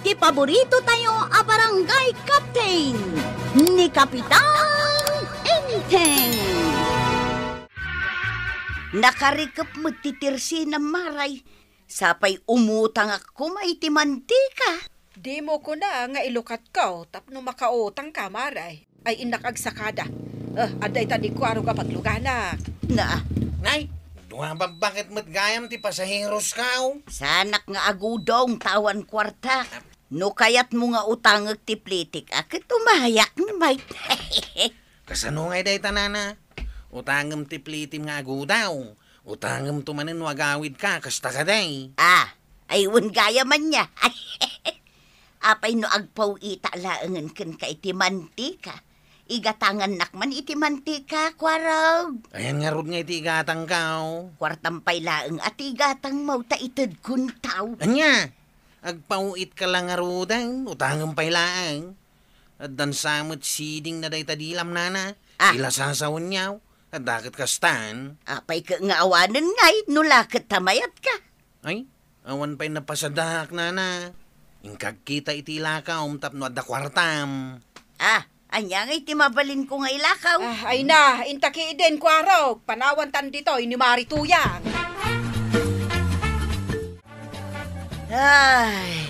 ti paborito tayo a barangay captain ni Kapitan Enteng. Nakarikap mo titirsi ng maray, sapay umutang ako may ti mantika. Di mo ko na nga ilukat ka, tapno makautang ka, maray. Ay inakagsakada. Aday tadi ko araw ka pagluganak. Na, Nay, duwabang bakit mo't gayam ti pasaheros ka? sanak nga agudong tawan kwarta. No kayat mo nga utangag ti plitik, akit tumayak ni Mike. Kasano ngay day tanana? Utangam ti plitim nga agudaw. Utangam tumanin wagawid ka, kasta ka day. Aywan gaya man niya. Apay no agpaw ita laangan kan ka iti mantika. Igatangan nakman iti mantika, kwarag. Ayan nga rod nga iti igatang ka. Kwartampay laang at igatang mau ta itad kuntaw. Anya, agpauit ka lang nga rodan, utangam pay laang. At dan samot siding na day tadilam nana. Ila sasawon niyaw. At dakit kastan. Apay ka nga awanan ngay, nulakat tamayat ka. Ay, awan pa'y napasadak, nana. Ingkag kita iti lakaw, tapno adda kwartam. Anya nga iti mabalin ko nga ilakaw. Ay na, intaki din ko araw. Panawan tan dito, ini marituyang. Ay,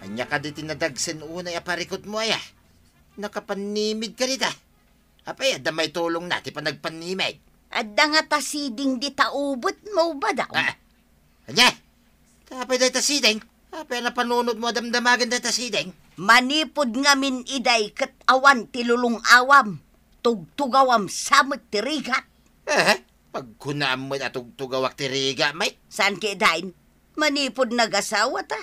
Anya ka di tinadagsen unay aparikot mo ay nakapanimid ka rita. Apay, adda may tulong nati pa nagpanimid. adda nga tasiding di taubot mo ba daw? Anya, tapay day tasideng. Apay na panunod mo damdamagan day tasideng. Manipod nga min iday kat awan tilulong awam. Tugtugawam samot tirigat. Pagkunaan mo na tugtugawak tiriga, may. San kidain? Manipod nagasawa ta.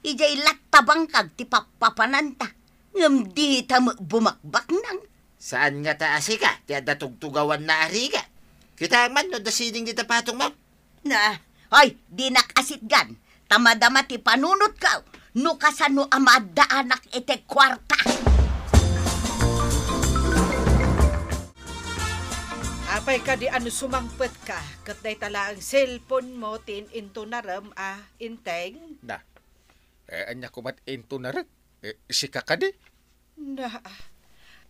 Ijay latabang kag ti papapananta. Ngam di ta bumakbak nang. Saan nga taasi ka? Ti adda tugtugawan na ariga. Kita man no dasiding di tapatong mo. Hoy, di nakasitgan. Tamadama ti panunot ka. No kasano amada anak ite kwarta. Apay ka di ano sumangpet ka. Katday tala ang cellphone mo tin into naram inteng. Na, anya kumat into na rin. Sika ka di? Na,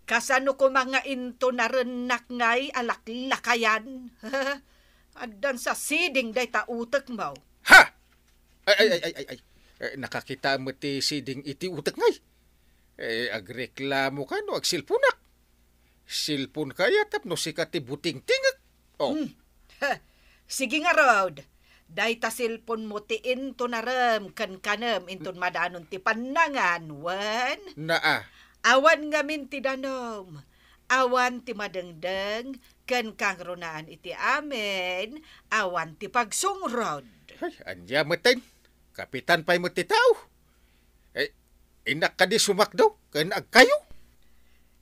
kasano ko mga into naran nakngay alaklakayan. Adan sa siding day ta utak mo. Ha! Ay. Nakakita mo ti siding iti utak ngay. Agreklamo ka no, agsilpunak. Silpun kaya tapno sika ti buting tingak. Sige nga Rod. Day ta silpon mo ti into naram kan kanam inton madanon ti panangan. Wan? Naa. Awan nga min ti danom. Awan ti madengdeng kan kang runaan iti amen. Awan ti pagsungrod. Ay, anya matin. Kapitan pa'y mo ti tao. Inak ka di sumakdaw. Kan agkayo.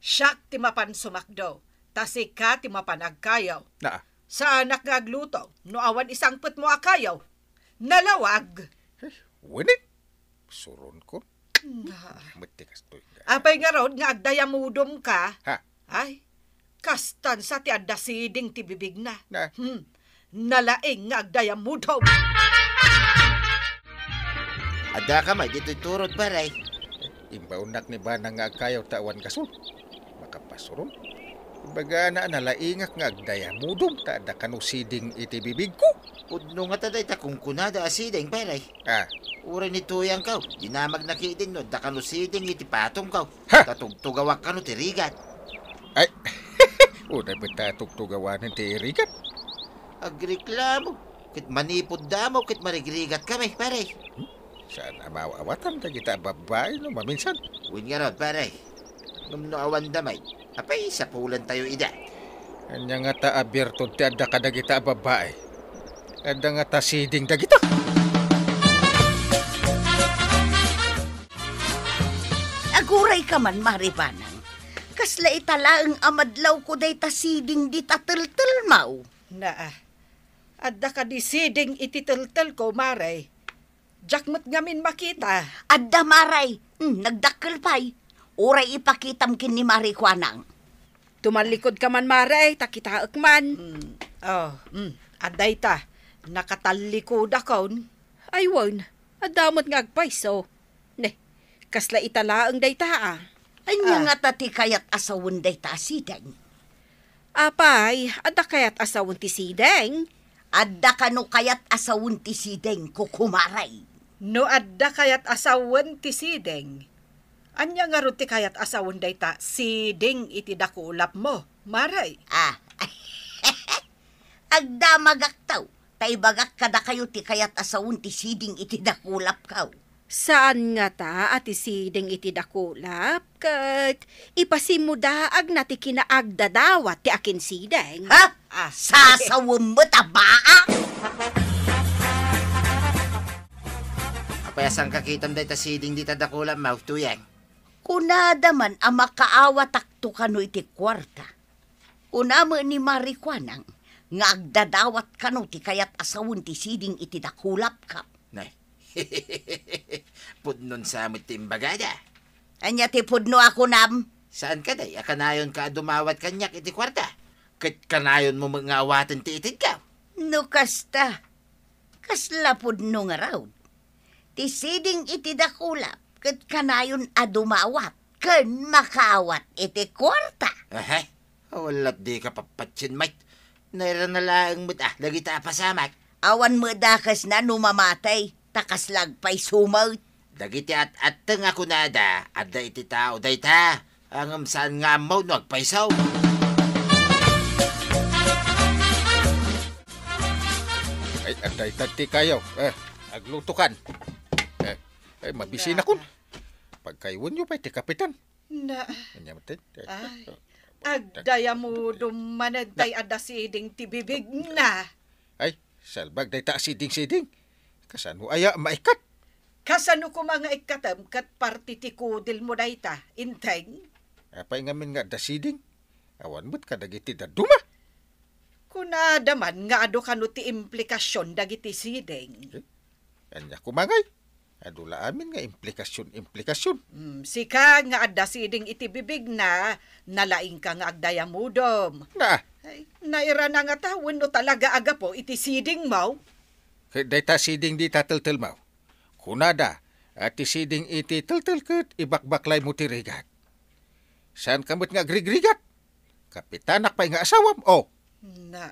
Siyak ti mapan sumakdo. Tasik ka ti mapan agkayaw. Naa. Sa anak nga agluto. No awan isang put mo akayaw. Nalawag. Winit. Suron ko. Matikas to. Apay nga Rod nga agdayamudom ka. Ha? Ay, kastan sa ti adasiding ti bibig na. Na. Nalaing nga agdayamudom. Adda ka may dito'y turod paray. Imbaunak ni ba nga agkayaw tawan kasun. Makapasuron. Baga na nalaingak nga agdaya mudom ta da kanusiding iti bibig ko. Pudno nga taday takong kunada asideng paray. Ura ni tuyang kaw. Dinamag nakitin no, da kanusiding iti patong kaw. Ha? Tatugtugawak ka no tirigat. Ay, una ba tatugtugawanan ti irigat? Agreklamo. Kit manipod damo, kit marigrigat kami, paray. Sana mawawatan ta kita babae no maminsan. Win nga Rod, paray. Nung awan damay, apay sa pulan tayo ida. Anya nga ta abirtod ti adda kada kita babae. Adda nga ta siding da kita. Aguray ka man, maribanang. Kasla italaang amadlaw ko day tasiding di tataltal mau. Adda ka di siding ititiltel ko, maray. Jakmat ngamin makita. Adda maray, nagdakkel pay. Uray ipakitam kin ni Marikwanang. Tumalikod ka man, maray, takitaak man. Aday ta, nakatalikod akon. Aywan, adamot nga agpaiso. Ne, kasla italaang dayta Anya nga tati kayat asawon day ta sideng. Apay, adda kayat asawon ti sideng? Adda ka no kayat asawon ti sideng kukumaray. No adda kayat asawon ti sideng. Anya nga ron ti kayat asawon dayta sideng iti dakulap mo, maray. Agda magaktaw. Tay bagak kada kayo ti kayat asawon ti siding iti dakulap kaw. Saan nga ta ati sideng iti dakulap? Kat ipasimudaag na ti kinaagdadawat ti akin sideng. Ha? Sasawon mo tabaa? Apayasang kakitam day ta siding di tadakulam mau tuyeng. Kunada man ang makaawa takto kano iti kwarta. Unamo ni Marikwanang nga agdadawat kano ti kayat asawon ti siding iti dakulap ka. Nay. Pudnon sa amot timbagada. Anya ti pudno ako nam? Saan ka day? Akanayon ka dumawat kanyak iti kwarta. Kat kanayon mo mga awatan ti itid ka. No kasta. Kasla pudno nga raw. Ti siding iti dakulap. Kat kanayon adumawat. Ken makawat iti kwarta. Ahay. Walat di ka papatsin, mate. Naira na lang mo't lagi ta pasamak. Awan mo dakas na numamatay. Takas lagpay sumaw. Dagiti at teng ako nada. Adda iti tao day ta. Ang saan nga mo no agpaisaw. Ay, aday tati kayo. Aglutukan. Mabisi na kun. Pagkaiwan nyo pa iti kapitan. Na, Manyamatay. agdaya mo dumanagday adda sideng ti bibig na. Ay, salbag day ta siding-siding. Kasan mo aya maikat. Kasano ko mga ikatam kat parti ti kudil mo dayta, inteng? Apay ngamin nga da siding. Awan mo't kadagiti da duma. Kunada man nga ado kano ti implikasyon dagiti sideng. Anya kumangay. Adula amin nga implikasyon. Sika nga adda sideng iti bibig na, nalaing ka nga agdaya mudom. Na, Ay, naira na nga tawon no talaga aga po iti siding mo. day ta siding di tataltal mau. Kunada, at ti siding iti taltal kat ibakbaklay mo ti rigat. Saan kamot nga agrigrigat? Kapitanak pa'y nga asawam, oh. Na,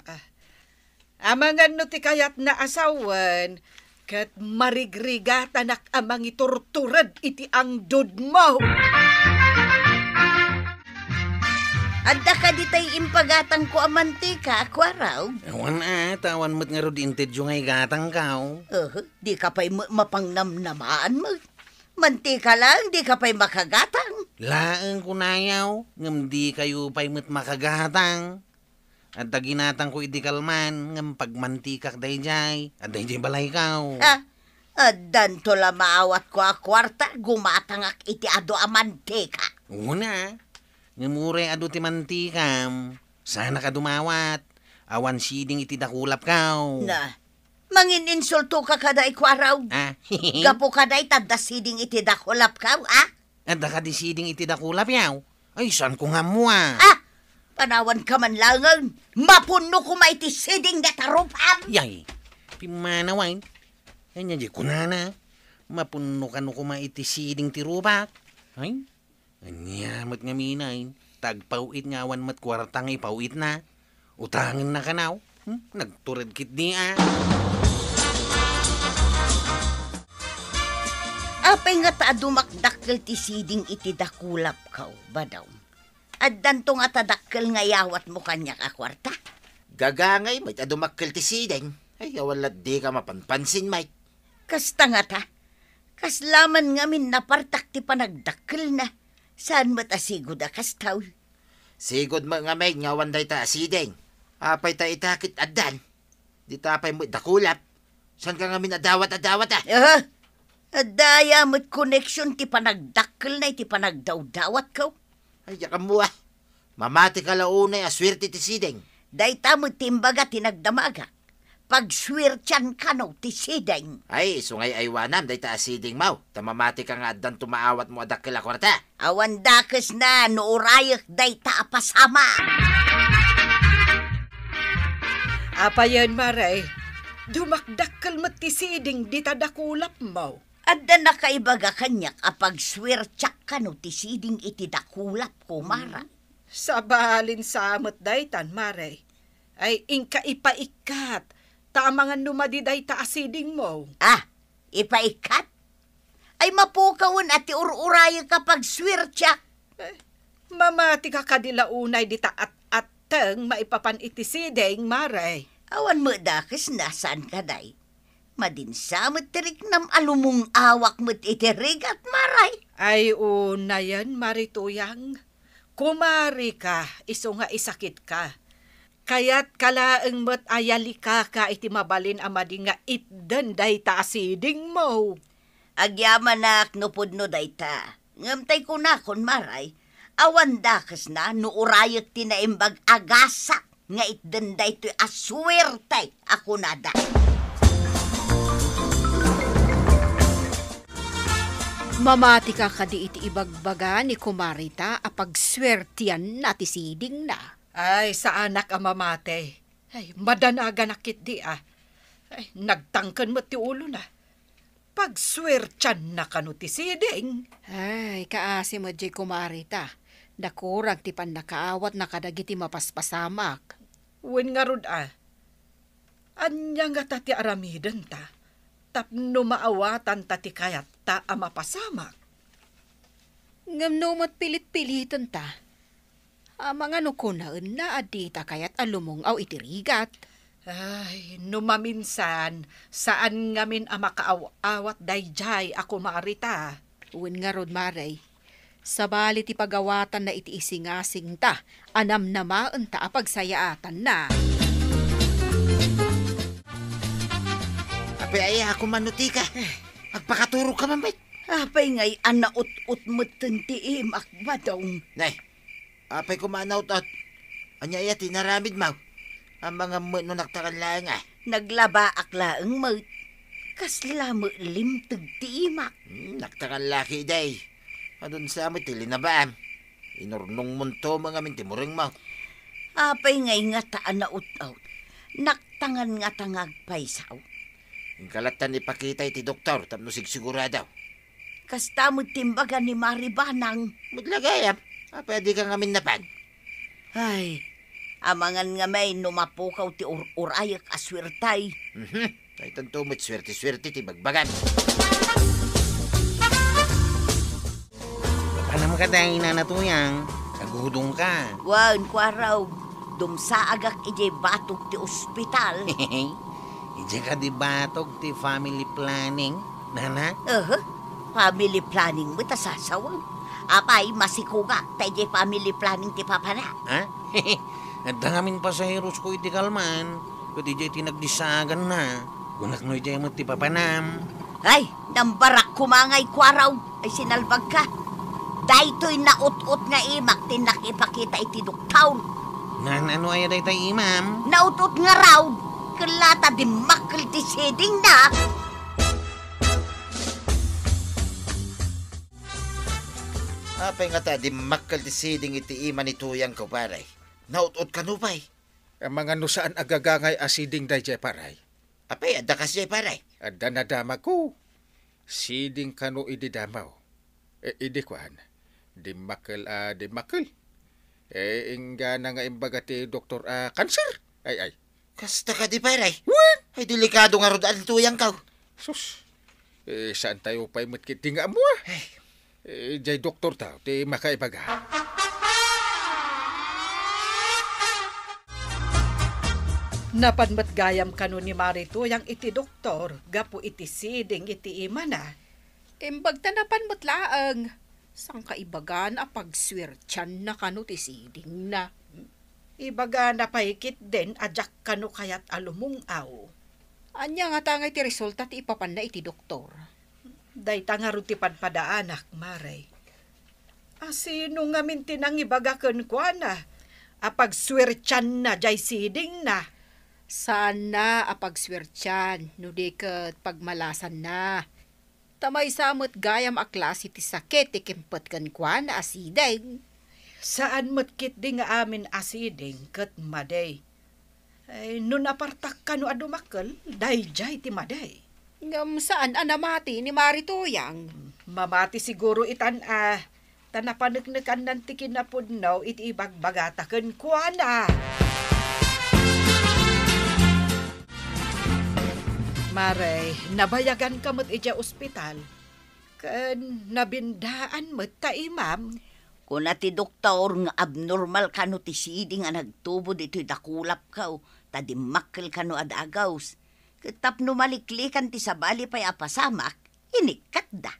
amangan no ti kayat na asawan, kat marigrigat anak amang iturturad iti ang dud mo. Adda ka ditay impagatang ko ang mantika, akwaraw. Awan tawan mo't nga ro di intedyo ngay gatang kao. Di ka pa'y mapangnamnamaan mo. Mantika lang, di ka pa'y makagatang. Laeng kunayaw, ngam di kayo pa'y mo't makagatang. At ginatang ko idikalman, ngam pagmantikak day jay, at day jay balay kao. Adan to la maawat ko a kwarta, gumatangak iti ado a mantika. Una, ngamure ado ti mantikam, sana ka dumawat, awan siding iti dakulap kao. Na, mangininsulto ka kada ikwaraw. Gapo kada itadda siding iti dakulap ka, At ka di siding iti dakulap yaw. Ay, saan ko nga mo Panawan ka man langan, mapuno ko maiti siding na tarupam. Yay, pimanawain. Anya di kunana, mapuno ka no kumaiti siding tirubak. Ay, anyamat nga minain, tagpauit nga awan mat kwartang ipauit na. Utangin na kanaw, nagtured kit di Apay nga taadumakdakkel ti siding iti dakulap ka, badaw. At danto nga tadakkel nga yawat mo kanyak a kwarta. Gagangay, may adumakkel ti sideng. Ay, awalat di ka mapanpansin, mate. Kasta nga ta, kaslaman nga min napartak ti panagdakkel na. Saan matasigod a kastaw? Sigod mo nga may ngawan day ta sideng. Apay ta itakit adan. Di tapay mo dakulap. Saan ka nga minadawat-adawat Adaya mo't connection ti panagdakkel na iti panagdawdawat ka. Ay, yakam mo Mamati ka launay aswerte ti sideng. Dayta mo't timbaga tinagdamaga. Pagswirtyan ka no ti sideng. Ay, sungay aywanam, day ta sideng mau. Tamamati ka nga adan tumaawat mo adakil a kwarta. Awan dakes na nuurayak dayta apasama. Apayan maray, dumakdakkal mo ti siding di tadakulap mo. Adda na kaibaga kanyak apag swertsak ka no ti siding iti dakulap kumara. Sa balin sa amot daytan, Mare. Ay ingka ipaikat. Tamangan numadiday ta asiding mo. Ah, ipaikat? Ay mapukawon at ururaya kapag swertsak. Mamati ka kadila unay di ta at-ateng maipapan itisideng, Mare. Awan mo dakis nasaan ka day. Madinsamot tirik nam alumong awak mo't itirig at maray. Ay una yan, Marituyang. Kumari ka, iso nga isakit ka. Kaya't kalaeng mo't ayali ka iti mabalin amadi nga itden day ta asiding mo. Agyaman nak nupod no dayta. Ngamtay ko na kon maray. Awan dakas na no urayot tinaimbag agasak nga itden day to'y aswertay ako nada. Mamati ka kadi iti ibagbaga ni Kumarita apag swertian na ti siding na. Ay, sa anak ang mamate. Ay, madanaga nakit di ah. Ay, nagtangkan mo ti ulo na. Pagswertyan na kanu ti siding. Ay, kaasi mo di Kumarita. Dakurag ti pan nakaawat na kadagiti mapaspasamak. Wen nga rod ah. Anya nga ta ti aramidan ta. Tapno maawatan ta ti kayat ta amapasamak. Ngamno mo't pilit-pilitan ta. Mga nukunaan na adita kayat alumong aw itirigat. Ay, numaminsan, saan ngamin amakaaw-awat dayjay ako maarita. Uwan nga rod maray. Sabali ti pagawatan na iti isingasing ta, anam na maan ta apagsayaatan na. Apay ay ako manuti ka. Magpakaturo ka mamay. Apay ngay anaut-ut mo tentiim akbadong. Nay, apay ko manaut-out. Anya iya tinaramid mau. Ang mga no naktakan lang ah. Naglaba aklaang mo. Kasla mo limtag tiimak. Naktakan laki day. Adun sa amoy tili na ba? Inurnong munto mga mintimuring mau. Apay ngay nga ta anaut-out. Naktangan nga tangag paysaw. Ang kalatan ipakita iti doktor, tapno siguradaw. Kasta mo timbaga ni Maribanang. Maglagayam, pwede ka ngamin napan. Ay, amangan nga may numapukaw ti urayak aswertay. Ay tanto mo't swerte-swerte ti bagbagan. Panam ka tayo inanatuyang. Kagudong ka. Wan kwa raw, dumsaagak ije batok ti ospital. Diyan ka di batog ti family planning, nana? Family planning mo ta sasawang. Apay, masikugak ta ije family planning ti papana. Ha? At dangamin pasaheros ko iti kalman. Pwede iti tinagdisagan na. Gunak no iti mo ti papanam. Ay, nambarak kumangay kwa raw. Ay sinalbag ka. Daytoy naut-ut nga imak tinak ipakita iti doktaw. Ano ay day tayo imam? Naut-ut nga raw. Kalata di makal ti siding na. Apay nga ta, di makal ti siding iti iman ituyang ko paray. Naut-ut ka nupay. Ang mga no saan agagangay asiding day jay paray. Apay, adda kasi paray. Adda na dama ko. Siding kano ididamaw. Idi kuan. Di makal. Ingga na nga imbaga ti doktor cancer. Ay. Kasta ka di paray. Ay, delikado nga rod ang tuyang ka. Sus. Saan tayo pa'y matkiting nga mo? Jay doktor tao, ti makaibaga. Napanmat gayam kanu ni Marito yang iti doktor, gapu iti siding iti imana. Imbag tanapan mo't laang. Sang kaibagan apag swertian na kanu ti siding na. Ibaga na paikit din adyak kanu kayat alumong aw. Anya nga tangay ti resulta ti ipapan na iti doktor. Dayta nga rin ti padpadaanak, Maray. Asino nga mintinang ibaga ken kwa na? Apag swertian na jay siding na. Saan na apag swertian, no di ket pagmalasan na. Tamay samot gayam a klase ti sakit ti kempet ken kwa na asideng. Saan mo't kit di nga amin asiding ket maday. Ay, nun apartak ka no adumakal, dayjay ti maday. Ngam saan anamati ni Maritoyang? Mamati siguro itan tanapanagnakan ng tikin na pudnaw iti ibagbagataken kuana. Maray, nabayagan kamot ija ospital. Kan nabindaan mo't ta imam. Kung ti doktor nga abnormal ka no ti siding nga nagtubo dito'y dakulap ka tadimakkel ka no adagaws. Kitap no maliklikan ti sabali pa'y apasamak, inikat da.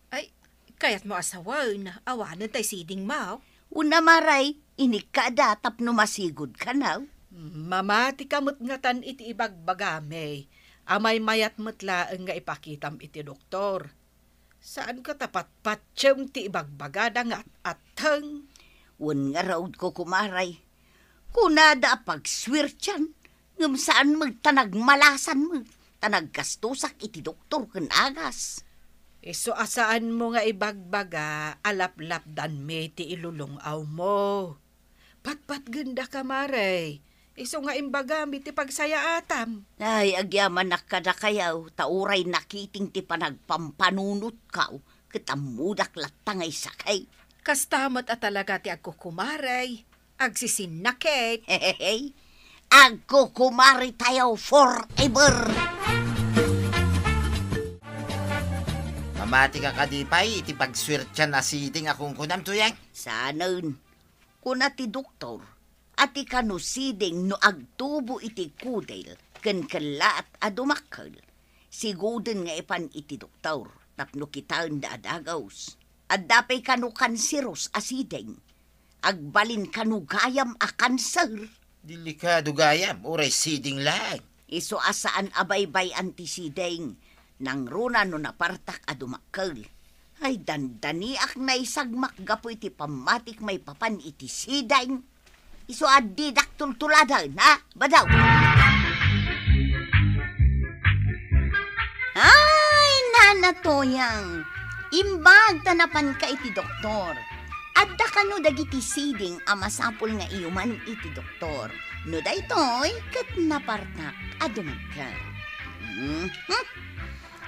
Ay, kayat mo asawan, awanan tay siding mao. Una maray, inika da tapno masigod ka na. Mamati kamot nga tan iti ibagbagamay. Amay mayat matla nga ipakitam iti doktor. Saan ka tapat patsyem ti ibagbagada nga ateng? Wan nga raod ko kumaray. Kunada pagswirtyan, ngam saan magtanag malasan mo. Tanag gastusak iti doktor kan agas. Iso asaan mo nga ibagbaga, alap-lap dan me ti ilulungaw mo. Patpat ganda ka maray. Iso nga imbaga mi ti pagsaya atam. Ay, agyaman nakada kayaw, tauray nakiting ti panagpampanunot kao, kitamudak latangay sakay. Kastamot at talaga ti agkukumaray. Agsisinakit. Hehehe, agko kumari tayo forever. Mamati ka kadipay, iti pagswirtyan na siding akong kunam tuyang. Sanon, kuna ti doktor, ati kanusiding no agtubo iti kudel, ken kalaat adumakkel. Siguden nga ipan iti doktor, tapno kitaan da adagaws. Addapay kanu kanseros asideng. Agbalin kanu gayam a kanser. Delikado gayam, oray siding lang. Iso asaan abaybay antisideng. Nang runa no napartak adumakkel. Ay dandaniak na isagmak gapo iti pamatik may papan iti sideng. Iso adidak tultuladan, ha? Badaw! Ay, nanatoyang! Imbag tanapan ka iti doktor. Adda ka no dagiti siding amasapol nga iuman iti doktor. No daytoy, kat napartak adumagka.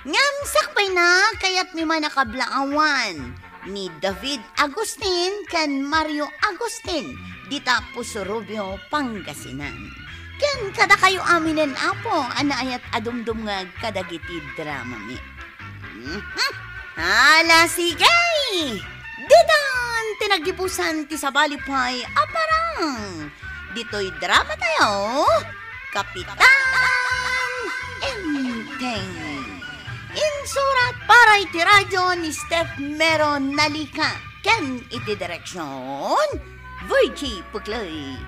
Ngam sakpay na, kayat mi man nakablaawan. Ni David Agustin kan Mario Agustin. Dita Puso Rubio, Pangasinan. Ken kada kayo aminen apo, anaayat adumdum nga kadagiti drama mi. Hala sige! Ditan tinagipusan ti sabalipay aparang. Dito'y drama tayo, Kapitan Enteng. Insurat para iti radyo ni Steph Meron Nalika. Ken iti direksyon Virgie Puglay.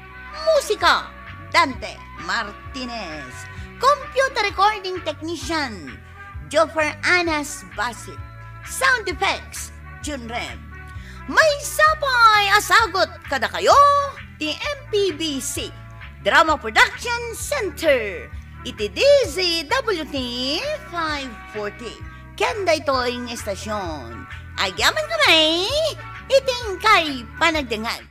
Musika, Dante Martinez. Computer recording technician, Joffer Anas Basit. Sound effects, Junrem. May sapay asagot kada kayo, ti MPBC Drama Production Center. Iti DZWT 540. Kanda ito'y estasyon. Agyaman kami, iting kay panagdangag.